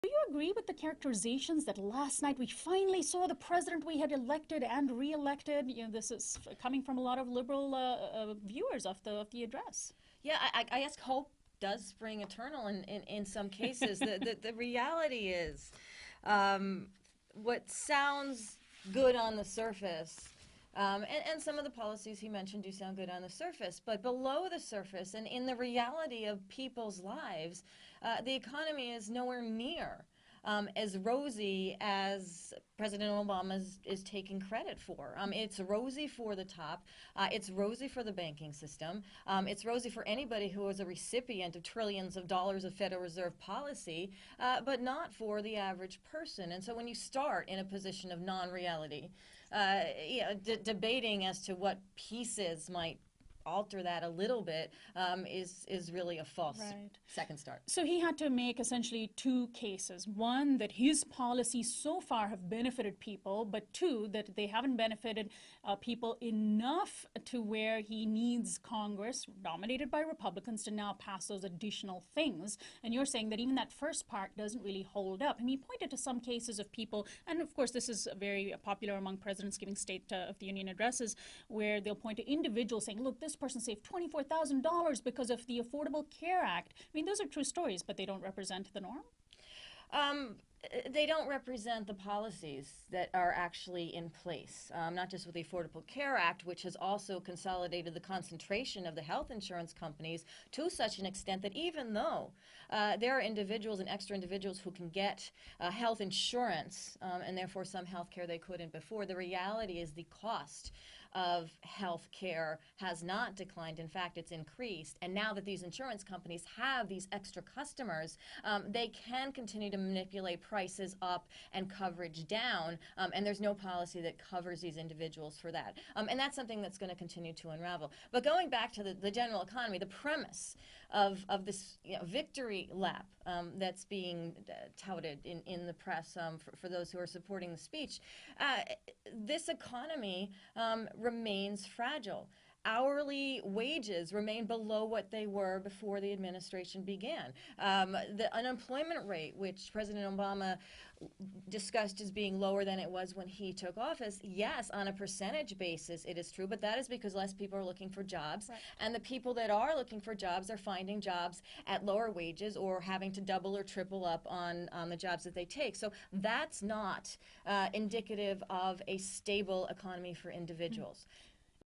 Do you agree with the characterizations that last night we finally saw the president we had elected and re-elected? You know, this is coming from a lot of liberal viewers of the address. Yeah, I guess hope does spring eternal in some cases. The reality is, what sounds good on the surface, and some of the policies he mentioned do sound good on the surface, but below the surface and in the reality of people's lives, the economy is nowhere near as rosy as President Obama is taking credit for. It's rosy for the top. It's rosy for the banking system. It's rosy for anybody who is a recipient of trillions of dollars of Federal Reserve policy, but not for the average person. And so when you start in a position of non-reality, debating as to what pieces might alter that a little bit is really a false second start. So he had to make essentially two cases. One, that his policies so far have benefited people, but two, that they haven't benefited people enough to where he needs Congress, dominated by Republicans, to now pass those additional things. And you're saying that even that first part doesn't really hold up. And he pointed to some cases of people, and of course this is very popular among presidents giving State of the Union addresses, where they'll point to individuals saying, look, this person saved $24,000 because of the Affordable Care Act. I mean, those are true stories, but they don't represent the norm? They don't represent the policies that are actually in place, not just with the Affordable Care Act, which has also consolidated the concentration of the health insurance companies to such an extent that even though there are individuals and extra individuals who can get health insurance and therefore some health care they couldn't before, the reality is the cost of health care has not declined. In fact, it's increased. And now that these insurance companies have these extra customers, they can continue to manipulate prices up and coverage down. And there's no policy that covers these individuals for that. And that's something that's going to continue to unravel. But going back to the general economy, the premise of this victory lap that's being touted in the press for those who are supporting the speech, this economy remains fragile. Hourly wages remain below what they were before the administration began. The unemployment rate, which President Obama discussed as being lower than it was when he took office, yes, on a percentage basis it is true, but that is because less people are looking for jobs, and the people that are looking for jobs are finding jobs at lower wages or having to double or triple up on the jobs that they take. So that's not indicative of a stable economy for individuals.